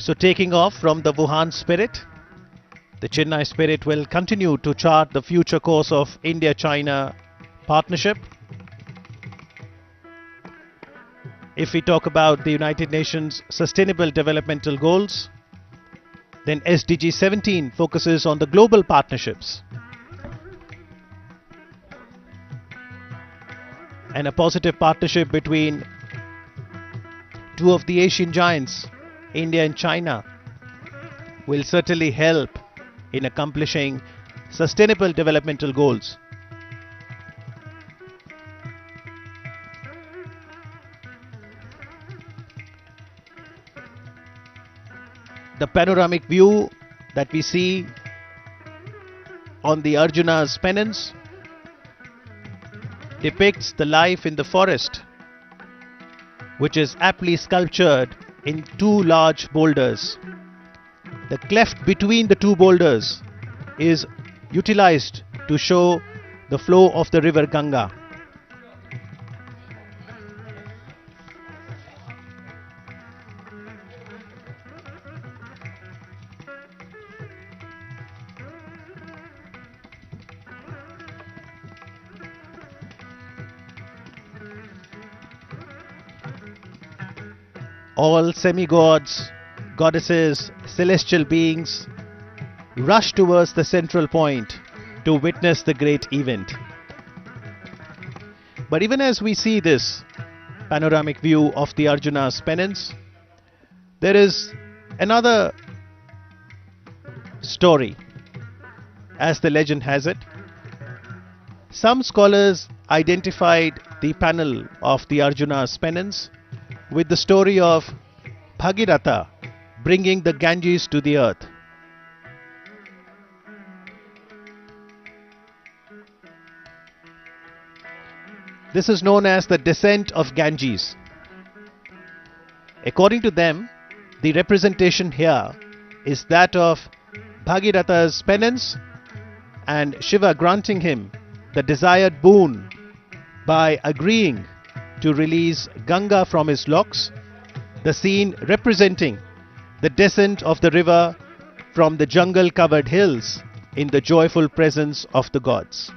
So, taking off from the Wuhan spirit, the Chennai spirit will continue to chart the future course of India-China partnership. If we talk about the United Nations Sustainable Developmental Goals, then SDG 17 focuses on the global partnerships and a positive partnership between two of the Asian giants, India and China, will certainly help in accomplishing sustainable developmental goals. The panoramic view that we see on the Arjuna's pennants depicts the life in the forest, which is aptly sculptured in two large boulders. The cleft between the two boulders is utilized to show the flow of the river Ganga. All semi-gods, goddesses, celestial beings rush towards the central point to witness the great event. But even as we see this panoramic view of the Arjuna's pennants, there is another story, as the legend has it. Some scholars identified the panel of the Arjuna's pennants with the story of Bhagiratha bringing the Ganges to the earth. This is known as the descent of Ganges. According to them, the representation here is that of Bhagiratha's penance and Shiva granting him the desired boon by agreeing to release Ganga from his locks, the scene representing the descent of the river from the jungle-covered hills in the joyful presence of the gods.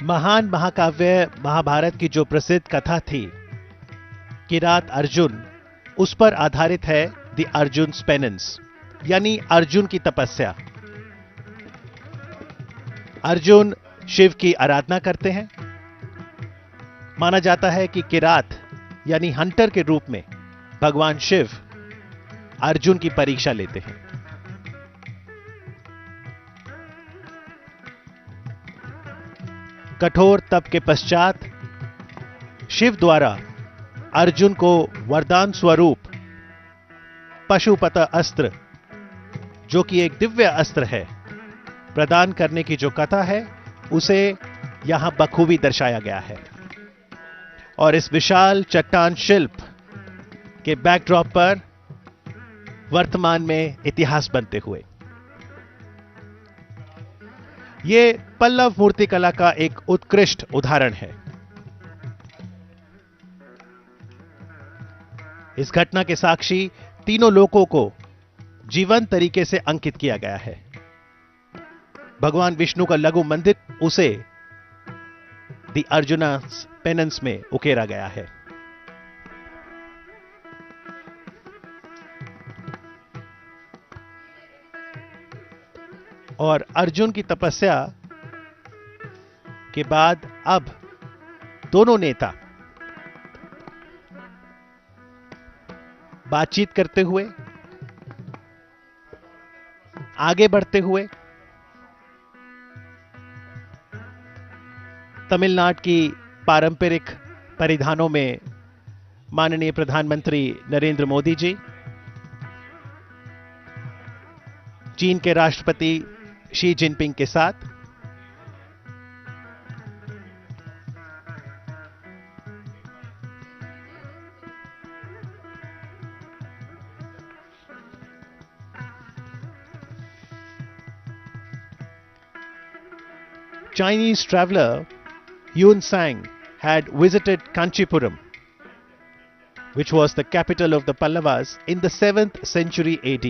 महान महाकाव्य महाभारत की जो प्रसिद्ध कथा थी किरात अर्जुन, उस पर आधारित है द अर्जुन्स पेनेंस, यानी अर्जुन की तपस्या। अर्जुन शिव की आराधना करते हैं। माना जाता है कि किरात यानी हंटर के रूप में भगवान शिव अर्जुन की परीक्षा लेते हैं। कठोर तप के पश्चात शिव द्वारा अर्जुन को वरदान स्वरूप पशुपत अस्त्र, जो कि एक दिव्य अस्त्र है, प्रदान करने की जो कथा है उसे यहां बखूबी दर्शाया गया है। और इस विशाल चट्टान शिल्प के बैकड्रॉप पर वर्तमान में इतिहास बनते हुए ये पल्लव मूर्तिकला का एक उत्कृष्ट उदाहरण है। इस घटना के साक्षी तीनों लोकों को जीवंत तरीके से अंकित किया गया है। भगवान विष्णु का लघु मंदिर उसे द अर्जुना's पेनेंस में उकेरा गया है। और अर्जुन की तपस्या के बाद अब दोनों नेता बातचीत करते हुए, आगे बढ़ते हुए तमिलनाडु की पारंपरिक परिधानों में माननीय प्रधानमंत्री नरेंद्र मोदी जी, चीन के राष्ट्रपति शी जिनपिंग के साथ Chinese traveler Yun Sang had visited Kanchipuram, which was the capital of the Pallavas in the 7th century AD,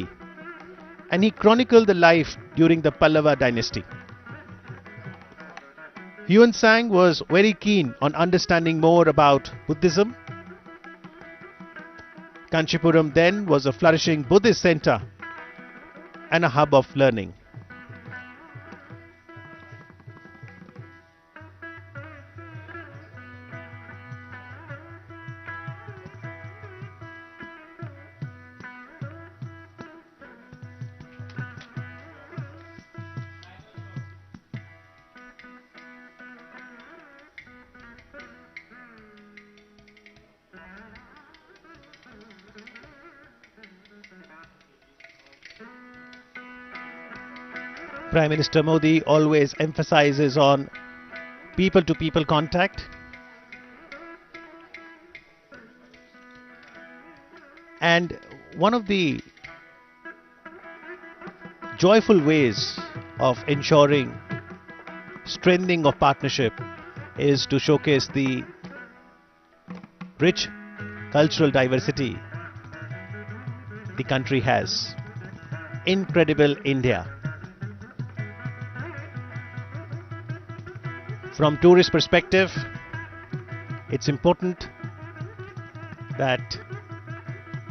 and he chronicled the life during the Pallava dynasty. Yun Sang was very keen on understanding more about Buddhism. Kanchipuram then was a flourishing Buddhist center and a hub of learning. Prime Minister Modi always emphasizes on people-to-people contact, and one of the joyful ways of ensuring strengthening of partnership is to showcase the rich cultural diversity the country has. Incredible India. From tourist perspective, it's important that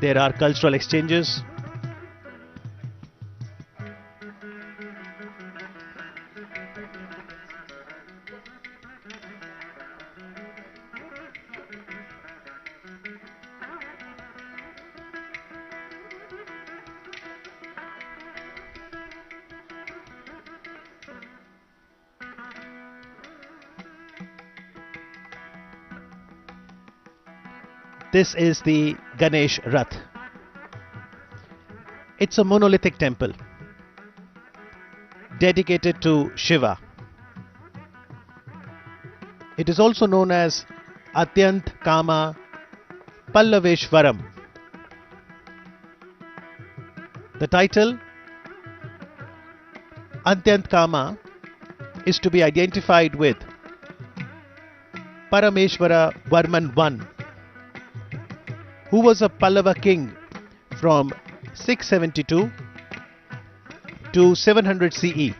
there are cultural exchanges. This is the Ganesh Rath. It's a monolithic temple dedicated to Shiva. It is also known as Atyant Kama Pallaveshwaram. The title Atyant Kama is to be identified with Parameshwara Varman I, who was a Pallava king from 672 to 700 CE.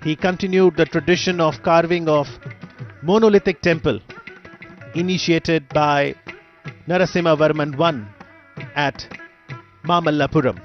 He continued the tradition of carving of monolithic temple initiated by Narasimha Varman I at Mamallapuram.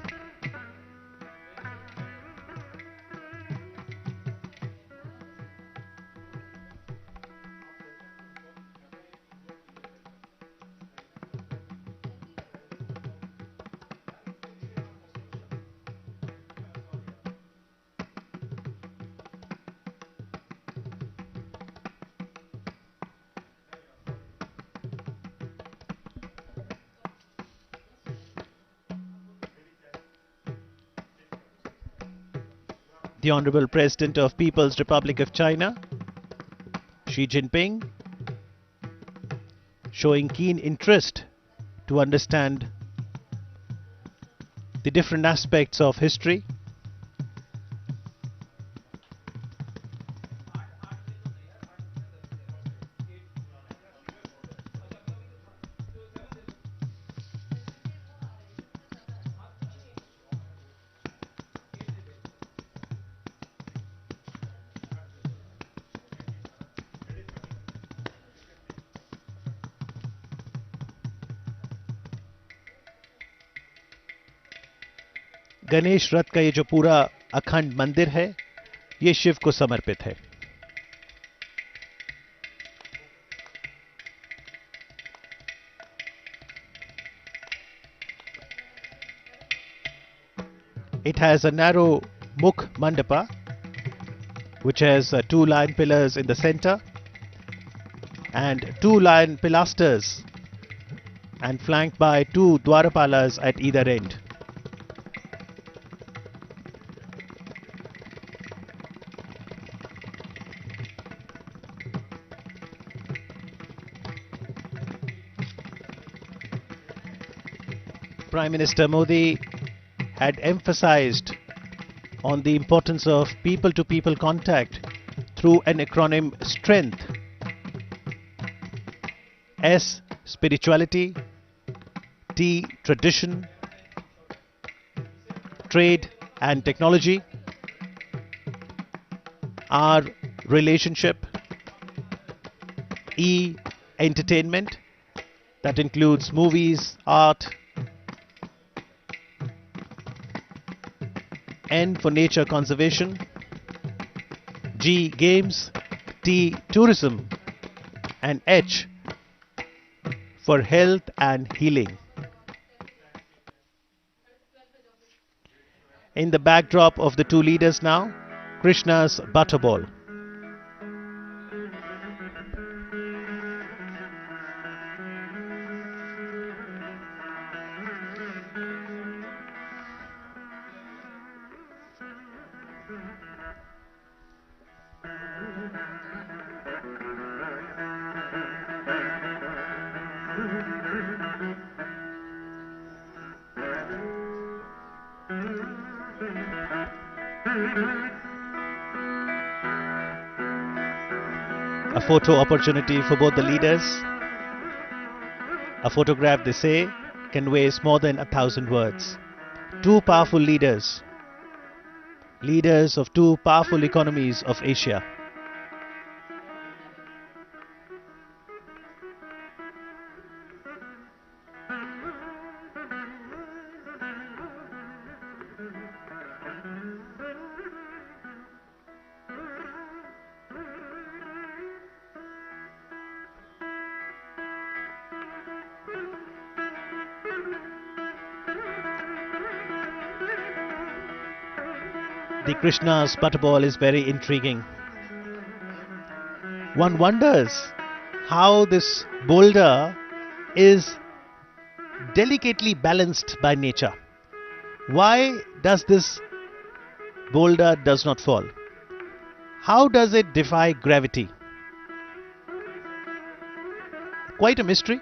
The Honorable President of People's Republic of China, Xi Jinping, showing keen interest to understand the different aspects of history. Ganesh रथ का ये जो पूरा अखंड मंदिर है, ये शिव को समर्पित है. It has a narrow Mukh Mandapa, which has two lion pillars in the center and two lion pilasters, and flanked by two Dwarapalas at either end. Prime Minister Modi had emphasized on the importance of people-to-people contact through an acronym STRENGTH. S, spirituality. T, tradition. Trade and technology. R, relationship. E, entertainment. That includes movies, art. N for nature conservation. G, games. T, tourism. And H for health and healing. In the backdrop of the two leaders now, Krishna's butterball. A photo opportunity for both the leaders. A photograph, they say, conveys more than 1,000 words. Two powerful leaders. Leaders of two powerful economies of Asia. The Krishna's butterball is very intriguing. One wonders how this boulder is delicately balanced by nature. Why does this boulder does not fall? How does it defy gravity? Quite a mystery,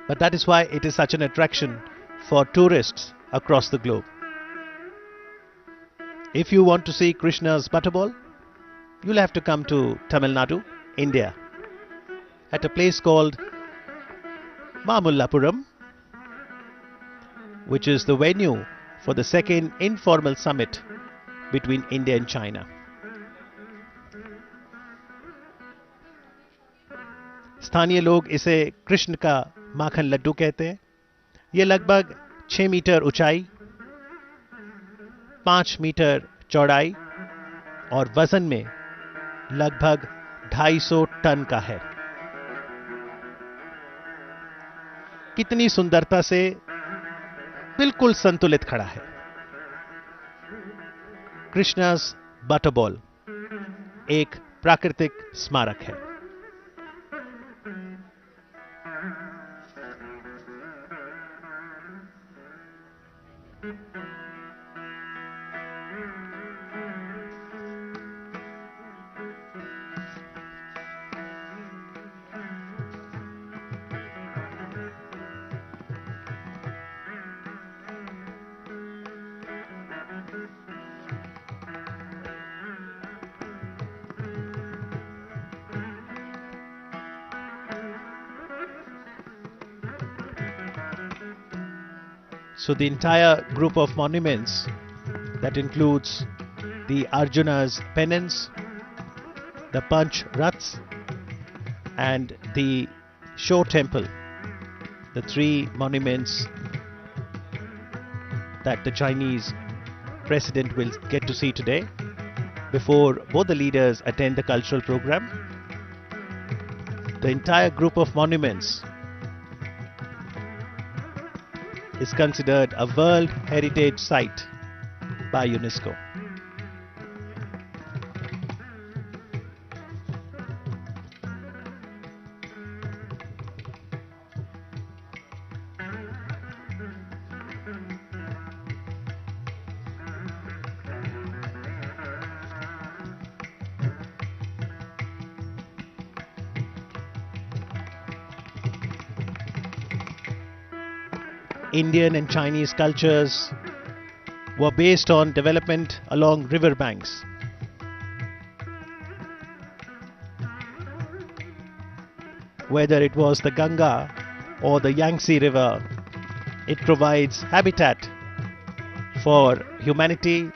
but that is why it is such an attraction for tourists across the globe. If you want to see Krishna's butterball, you'll have to come to Tamil Nadu, India, at a place called Mamallapuram, which is the venue for the second informal summit between India and China. स्थानीय लोग इसे कृष्ण का माखन लड्डू कहते हैं। ये लगभग 6 metre ऊंचाई, 5 metre चौड़ाई और वजन में लगभग 250 टन का है। कितनी सुंदरता से बिल्कुल संतुलित खड़ा है। कृष्णा's बटरबॉल एक प्राकृतिक स्मारक है। So the entire group of monuments that includes the Arjuna's penance, the Panch Raths and the Shore Temple, the three monuments that the Chinese president will get to see today before both the leaders attend the cultural program. The entire group of monuments is considered a World Heritage Site by UNESCO. Indian and Chinese cultures were based on development along river banks. Whether it was the Ganga or the Yangtze River, it provides habitat for humanity,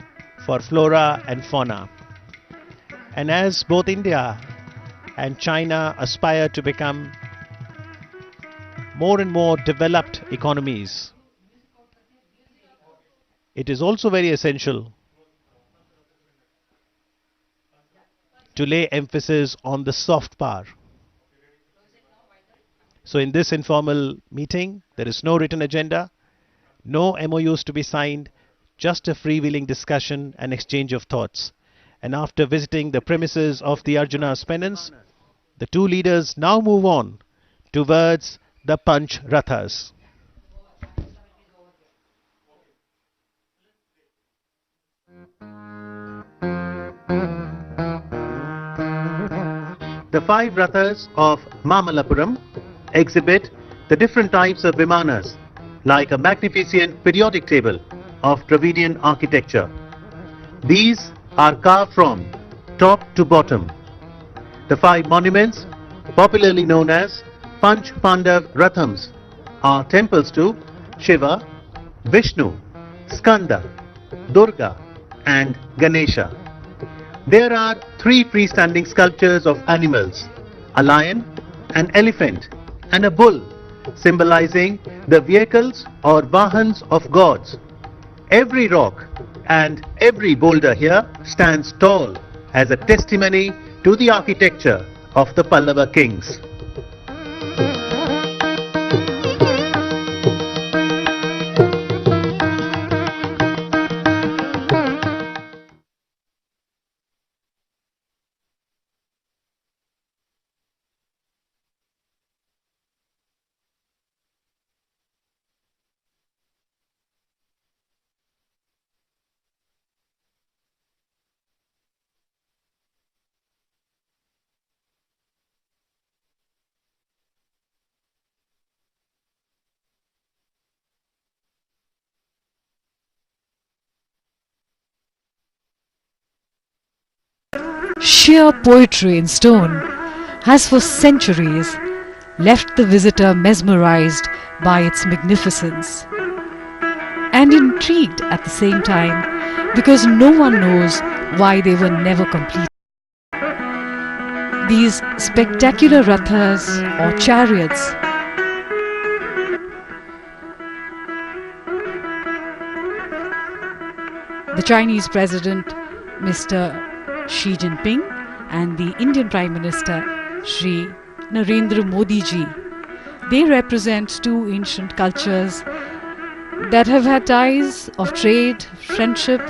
for flora and fauna. And as both India and China aspire to become more and more developed economies, it is also very essential to lay emphasis on the soft power. So in this informal meeting, there is no written agenda, no MOUs to be signed, just a freewheeling discussion and exchange of thoughts. And after visiting the premises of the Arjuna's penance, the two leaders now move on towards the Panch Rathas. The 5 Rathas of Mamallapuram exhibit the different types of vimanas, like a magnificent periodic table of Dravidian architecture. These are carved from top to bottom. The 5 monuments, popularly known as Panch Pandav Rathams, are temples to Shiva, Vishnu, Skanda, Durga and Ganesha. There are 3 freestanding sculptures of animals, a lion, an elephant and a bull, symbolizing the vehicles or vahans of gods. Every rock and every boulder here stands tall as a testimony to the architecture of the Pallava kings. Sheer poetry in stone has for centuries left the visitor mesmerized by its magnificence and intrigued at the same time, because no one knows why they were never completed. These spectacular rathas or chariots the Chinese President Mr. Xi Jinping and the Indian Prime Minister Shri Narendra Modi ji, they represent 2 ancient cultures that have had ties of trade, friendship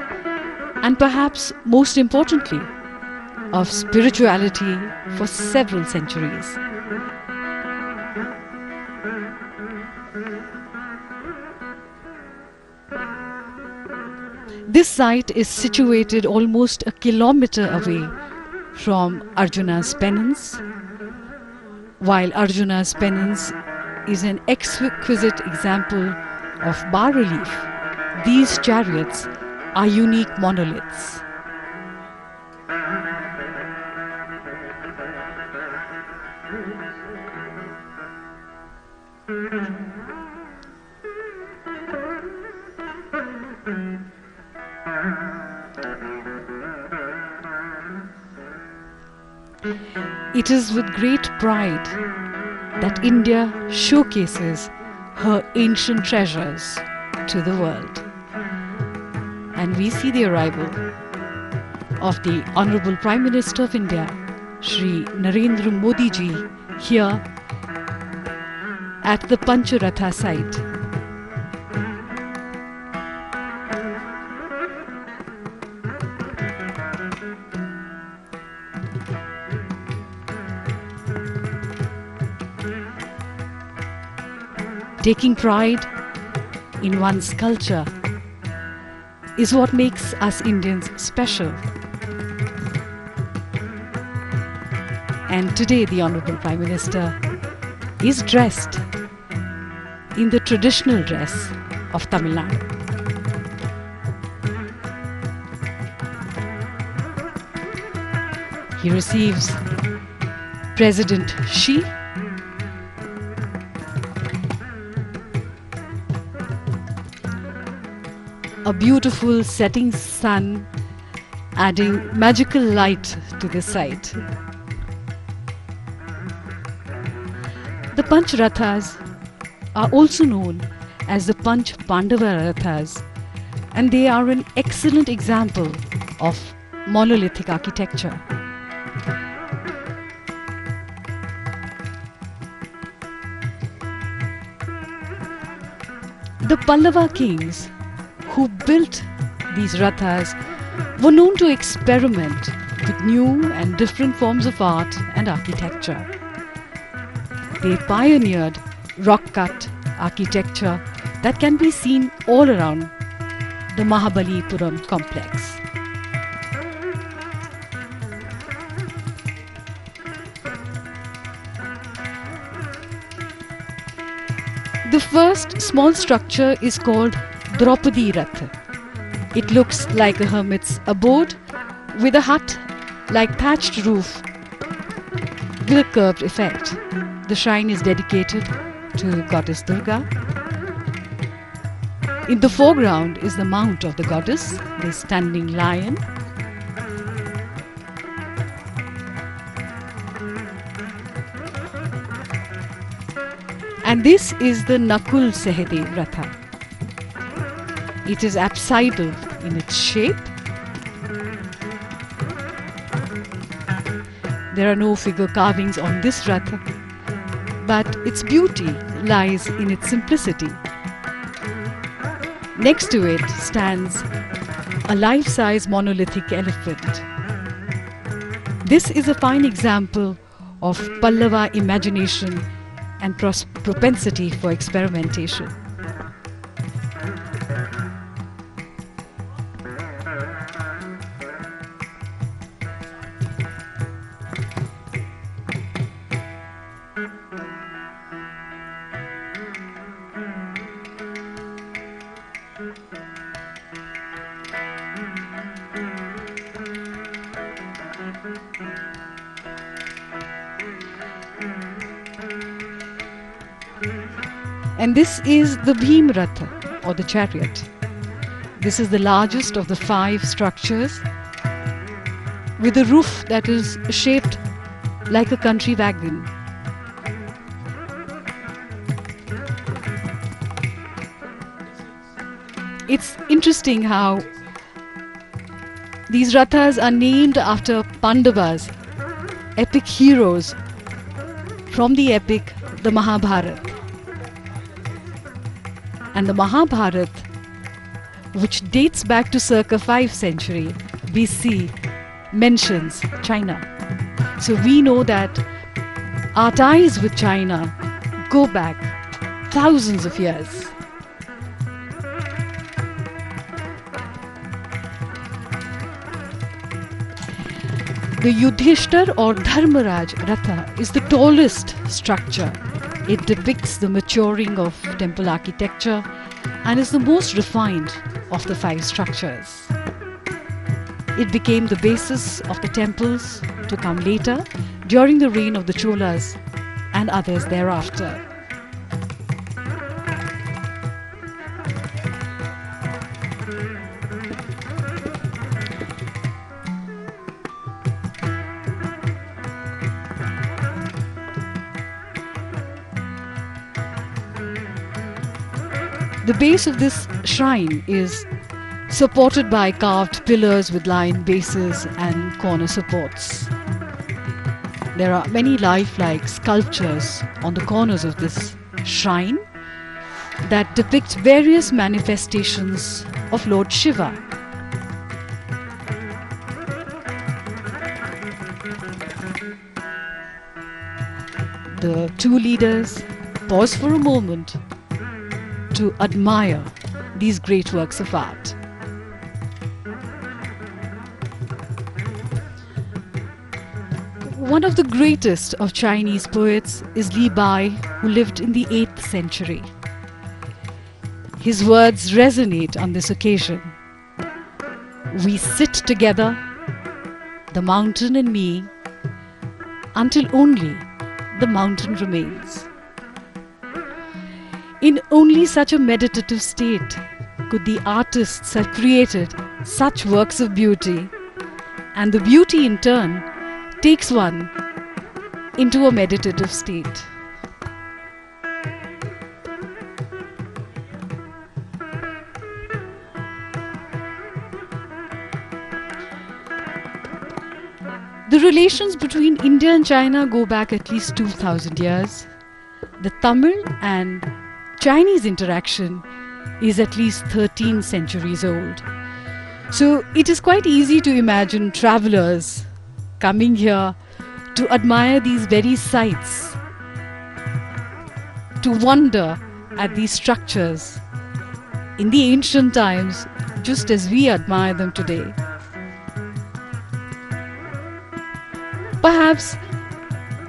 and perhaps most importantly of spirituality for several centuries. This site is situated almost a kilometer away from Arjuna's penance. While Arjuna's penance is an exquisite example of bas-relief, these chariots are unique monoliths. It is with great pride that India showcases her ancient treasures to the world. And we see the arrival of the Honorable Prime Minister of India, Shri Narendra Modi ji, here at the Pancharatha site. Taking pride in one's culture is what makes us Indians special. And today the Honorable Prime Minister is dressed in the traditional dress of Tamil Nadu. He receives President Xi, a beautiful setting sun adding magical light to the sight. The Panch Rathas are also known as the Panch Pandava Rathas, and they are an excellent example of monolithic architecture. The Pallava kings who built these rathas were known to experiment with new and different forms of art and architecture. They pioneered rock-cut architecture that can be seen all around the Mamallapuram complex. The first small structure is called Draupadi Rath. It looks like a hermit's abode with a hut-like thatched roof with a curved effect. The shrine is dedicated to Goddess Durga. In the foreground is the mount of the goddess, the standing lion. And this is the Nakul Sahadev Ratha. It is apsidal in its shape. There are no figure carvings on this Ratha, but its beauty lies in its simplicity. Next to it stands a life-size monolithic elephant. This is a fine example of Pallava imagination and propensity for experimentation. And this is the Bhim Ratha, or the chariot. This is the largest of the 5 structures, with a roof that is shaped like a country wagon. It's interesting how these Rathas are named after Pandavas, epic heroes from the epic the Mahabharata. And the Mahabharata, which dates back to circa 5th century BC, mentions China. So we know that our ties with China go back thousands of years. The Yudhishthir or Dharmaraj Ratha is the tallest structure. It depicts the maturing of temple architecture and is the most refined of the 5 structures. It became the basis of the temples to come later during the reign of the Cholas and others thereafter. The base of this shrine is supported by carved pillars with lion bases and corner supports. There are many lifelike sculptures on the corners of this shrine that depict various manifestations of Lord Shiva. The 2 leaders pause for a moment to admire these great works of art. One of the greatest of Chinese poets is Li Bai, who lived in the 8th century. His words resonate on this occasion. We sit together, the mountain and me, until only the mountain remains. In only such a meditative state could the artists have created such works of beauty, and the beauty in turn takes one into a meditative state. The relations between India and China go back at least 2000 years. The Tamil and Chinese interaction is at least 13 centuries old. So it is quite easy to imagine travelers coming here to admire these very sites, to wonder at these structures in the ancient times, just as we admire them today. Perhaps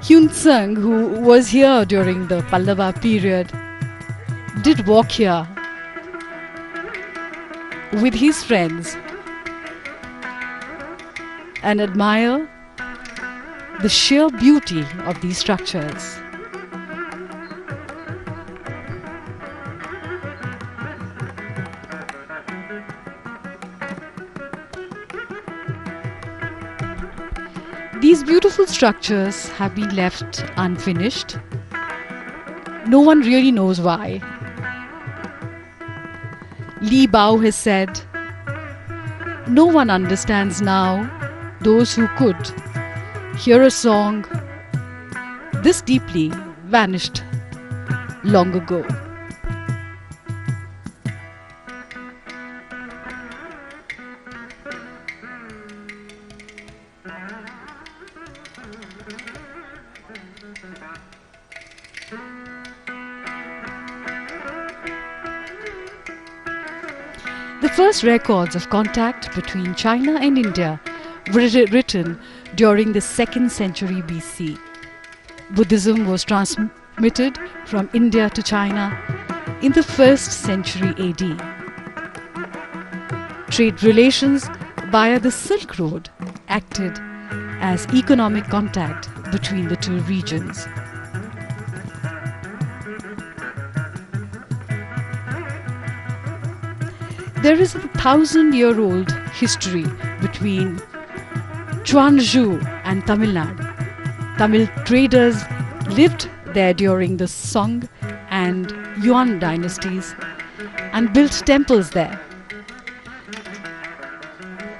Hyun Tsang, who was here during the Pallava period, did walk here with his friends and admire the sheer beauty of these structures. These beautiful structures have been left unfinished. No one really knows why. Li Bao has said, "No one understands now those who could hear a song this deeply vanished long ago." The first records of contact between China and India were written during the 2nd century BC. Buddhism was transmitted from India to China in the 1st century AD. Trade relations via the Silk Road acted as economic contact between the two regions. There is a 1,000-year-old history between Chuanzhou and Tamil Nadu. Tamil traders lived there during the Song and Yuan dynasties and built temples there.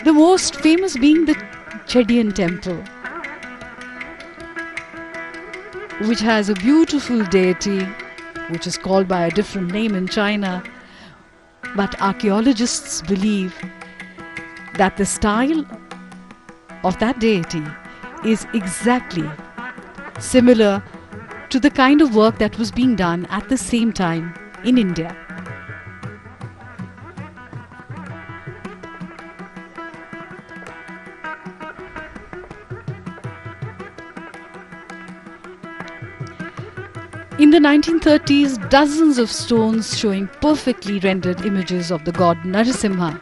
The most famous being the Chedian temple, which has a beautiful deity which is called by a different name in China. But archaeologists believe that the style of that deity is exactly similar to the kind of work that was being done at the same time in India. In the 1930s, dozens of stones showing perfectly rendered images of the god Narasimha,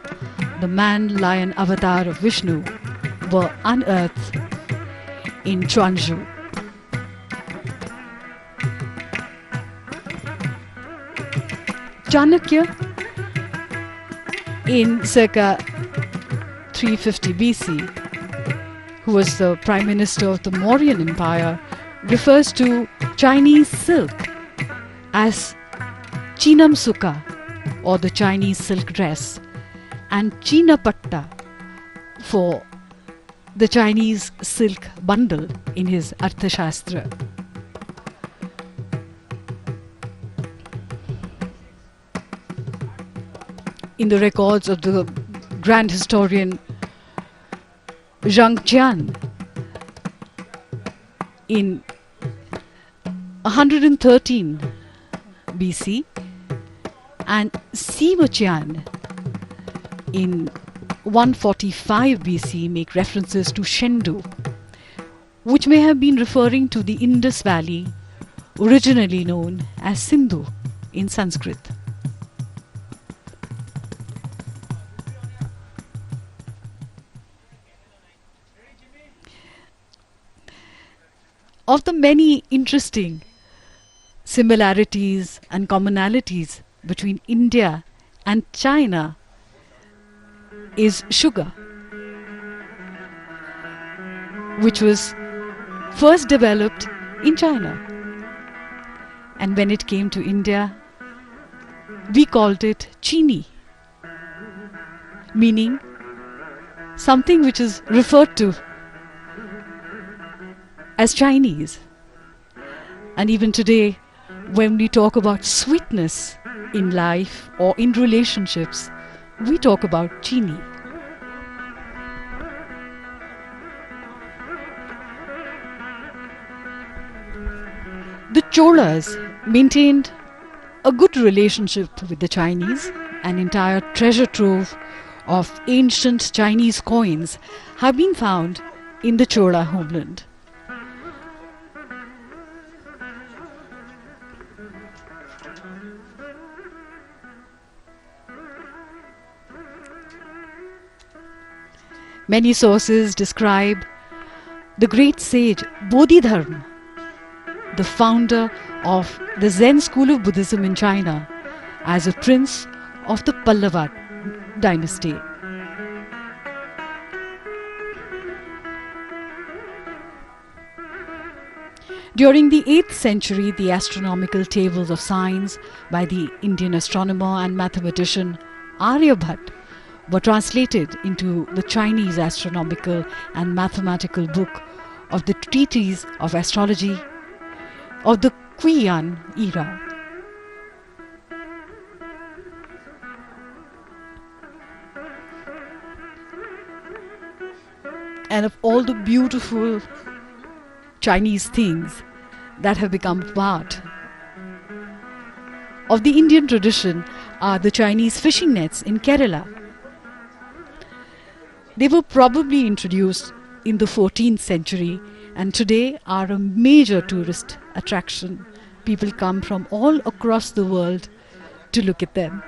the man-lion avatar of Vishnu, were unearthed in Chuanzhou. Chanakya, in circa 350 BC, who was the Prime Minister of the Mauryan Empire, refers to Chinese silk as Chinam Sukha, or the Chinese silk dress, and Chinapatta for the Chinese silk bundle in his Arthashastra. In the records of the grand historian Zhang Qian, in 113 BC, and Sima Qian in 145 BC make references to Shendu, which may have been referring to the Indus Valley, originally known as Sindhu in Sanskrit. Of the many interesting similarities and commonalities between India and China is sugar, which was first developed in China. And when it came to India, we called it chini, meaning something which is referred to as Chinese. And even today, when we talk about sweetness in life or in relationships, we talk about chini. The Cholas maintained a good relationship with the Chinese. An entire treasure trove of ancient Chinese coins have been found in the Chola homeland. Many sources describe the great sage Bodhidharma, the founder of the Zen school of Buddhism in China, as a prince of the Pallava dynasty. During the 8th century, the astronomical tables of science by the Indian astronomer and mathematician Aryabhat were translated into the Chinese astronomical and mathematical book of the Treatise of Astrology of the Qian era. And of all the beautiful Chinese things that have become part of the Indian tradition are the Chinese fishing nets in Kerala. They were probably introduced in the 14th century and today are a major tourist attraction. People come from all across the world to look at them.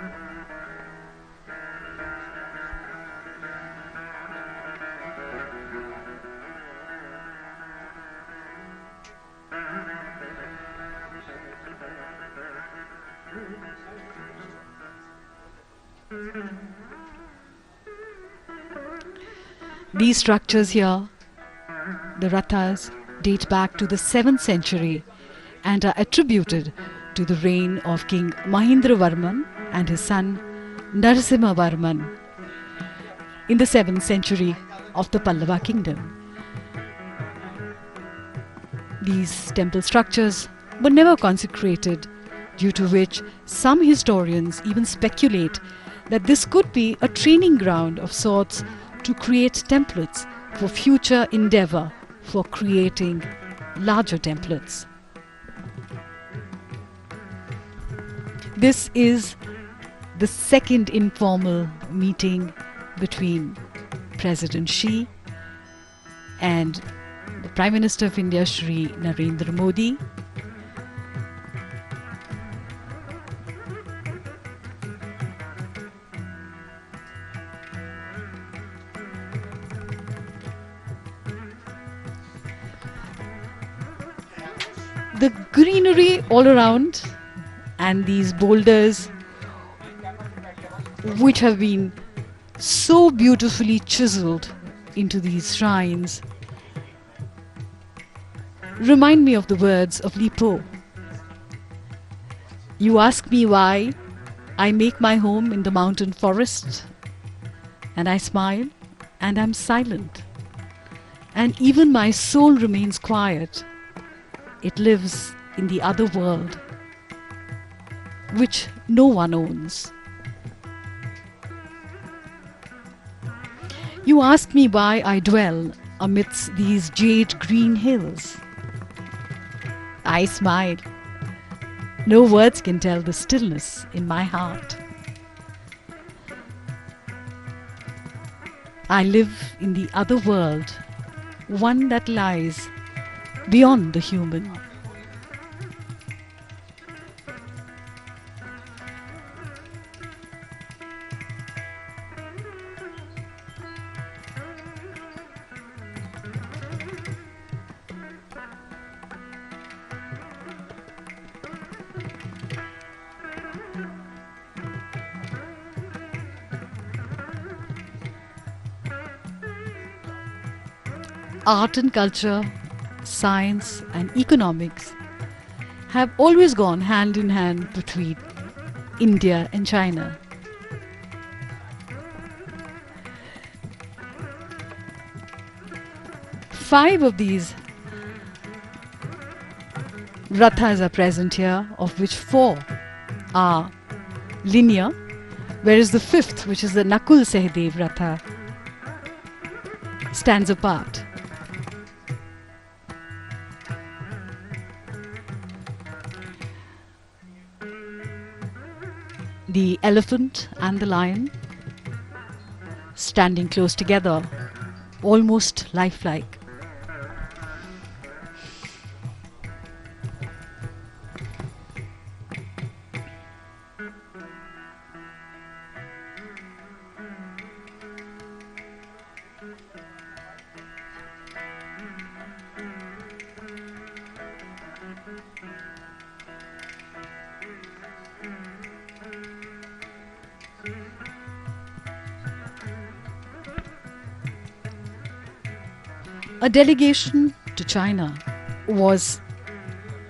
These structures here, the rathas, date back to the 7th century and are attributed to the reign of King Mahendravarman and his son Narasimhavarman in the 7th century of the Pallava kingdom. These temple structures were never consecrated, due to which some historians even speculate that this could be a training ground of sorts to create templates for future endeavor for creating larger templates. This is the second informal meeting between President Xi and the Prime Minister of India, Shri Narendra Modi. The greenery all around and these boulders, which have been so beautifully chiseled into these shrines, remind me of the words of Li Po. You ask me why I make my home in the mountain forest, and I smile and am silent, and even my soul remains quiet. It lives in the other world, which no one owns. You ask me why I dwell amidst these jade green hills. I smile No words can tell the stillness in my heart. I live in the other world, one that lies beyond the human. Art and culture, science and economics have always gone hand in hand between India and China. Five of these rathas are present here, of which four are linear, whereas the fifth, which is the Nakul Sehdev Ratha, stands apart. The elephant and the lion standing close together, almost lifelike. A delegation to China was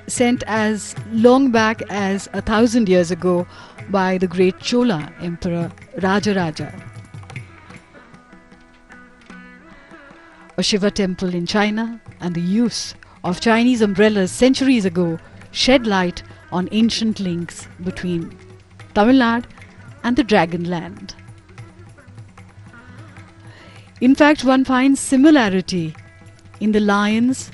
sent as long back as 1,000 years ago by the great Chola Emperor Rajaraja. A Shiva temple in China and the use of Chinese umbrellas centuries ago shed light on ancient links between Tamil Nadu and the Dragon Land. In fact, one finds similarity in the lions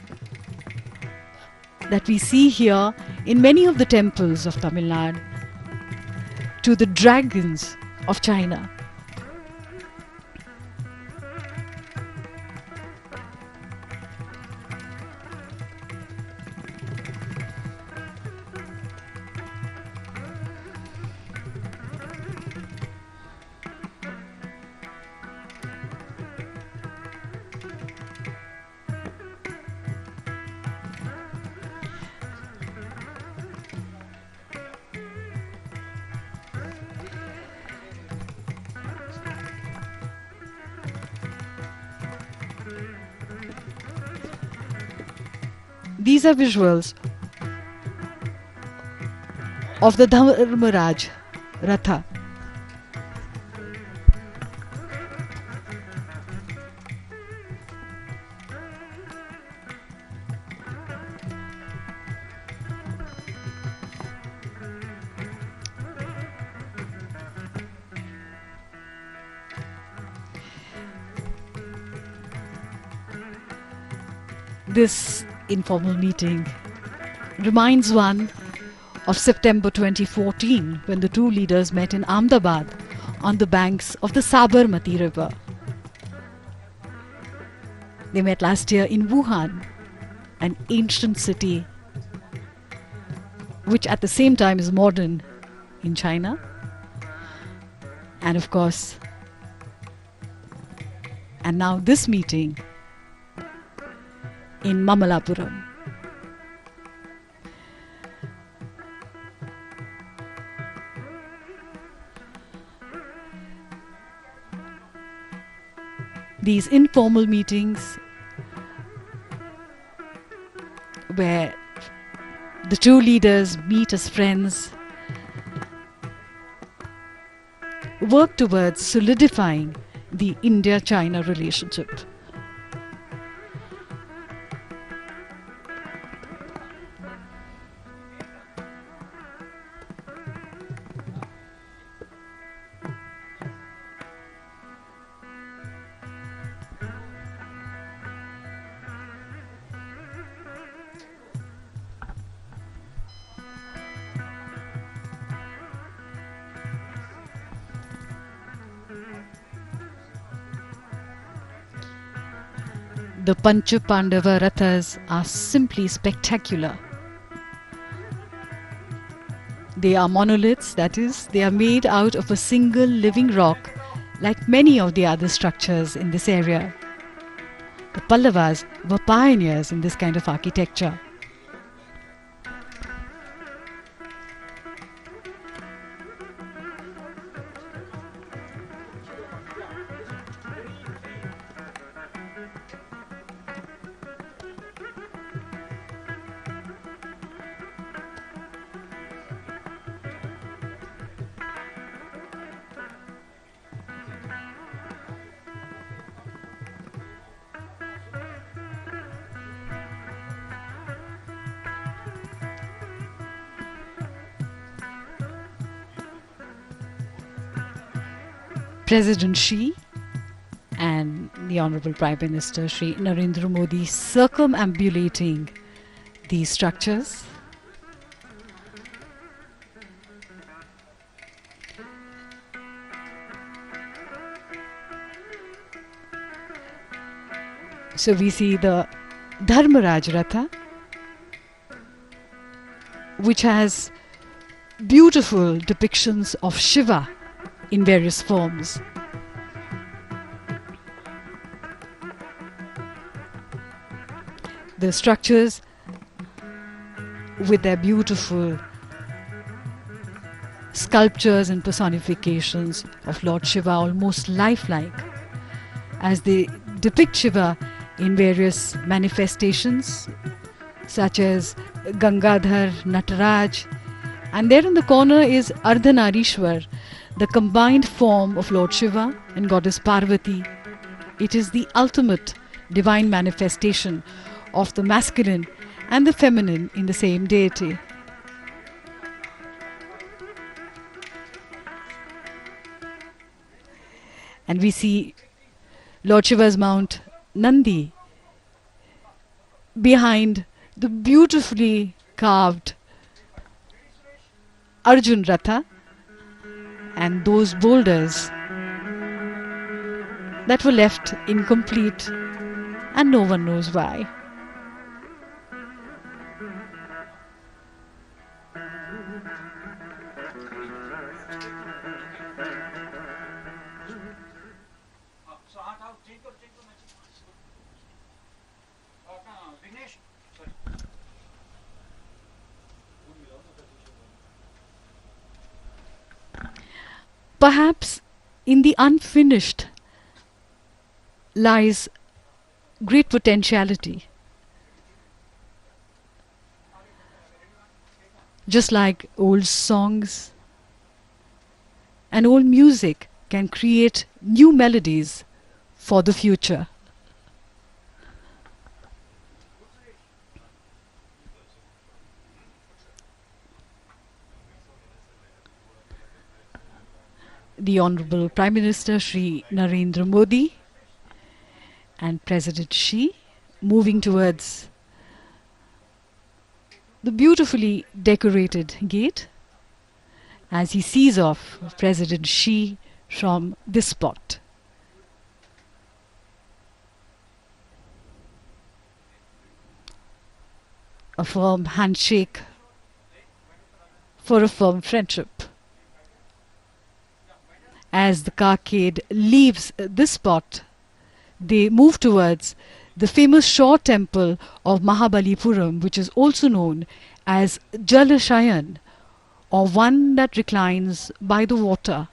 that we see here in many of the temples of Tamil Nadu to the dragons of China. These are visuals of the Dharmaraj Ratha. This informal meeting reminds one of September 2014, when the two leaders met in Ahmedabad on the banks of the Sabarmati River. They met last year in Wuhan, an ancient city which at the same time is modern in China. And of course, and now this meeting in Mamallapuram. These informal meetings where the two leaders meet as friends work towards solidifying the India-China relationship. The Pancha Pandava Rathas are simply spectacular. They are monoliths, that is, they are made out of a single living rock, like many of the other structures in this area. The Pallavas were pioneers in this kind of architecture. President Xi and the Honorable Prime Minister Shri Narendra Modi circumambulating these structures. So we see the Dharmaraj Ratha, which has beautiful depictions of Shiva in various forms. The structures with their beautiful sculptures and personifications of Lord Shiva, almost lifelike, as they depict Shiva in various manifestations such as Gangadhar, Nataraj, and there in the corner is Ardhanarishwar, the combined form of Lord Shiva and Goddess Parvati. It is the ultimate divine manifestation of the masculine and the feminine in the same deity. And we see Lord Shiva's mount Nandi behind the beautifully carved Arjun Ratha, and those boulders that were left incomplete, and no one knows why. Perhaps in the unfinished lies great potentiality. Just like old songs and old music can create new melodies for the future. The Honorable Prime Minister Shri Narendra Modi and President Xi moving towards the beautifully decorated gate as he sees off President Xi from this spot. A firm handshake for a firm friendship. As the carcade leaves this spot, they move towards the famous shore temple of Mamallapuram, which is also known as Jalashayan, or one that reclines by the water.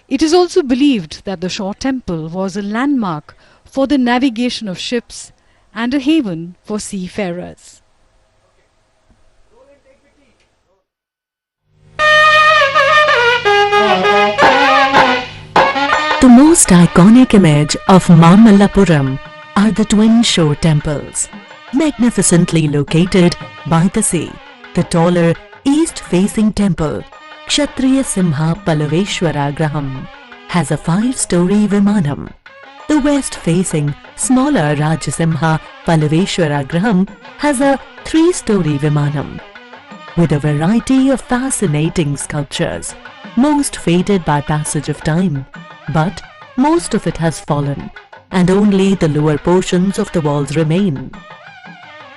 It is also believed that the shore temple was a landmark for the navigation of ships and a haven for seafarers. The most iconic image of Mamallapuram are the twin shore temples, magnificently located by the sea. The taller east-facing temple, Kshatriya Simha Pallaveshwara Graham, has a 5-story Vimanam. The west-facing smaller Rajasimha Pallaveshwara Graham has a 3-story Vimanam. With a variety of fascinating sculptures, most faded by passage of time, but most of it has fallen. and only the lower portions of the walls remain.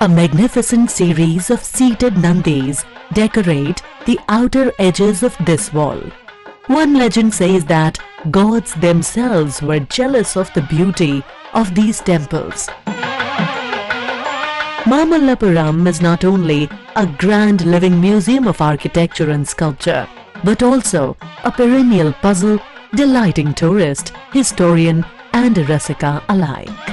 A magnificent series of seated Nandis decorate the outer edges of this wall. One legend says that gods themselves were jealous of the beauty of these temples. Mamallapuram is not only a grand living museum of architecture and sculpture, but also a perennial puzzle delighting tourist, historian and rasika alike.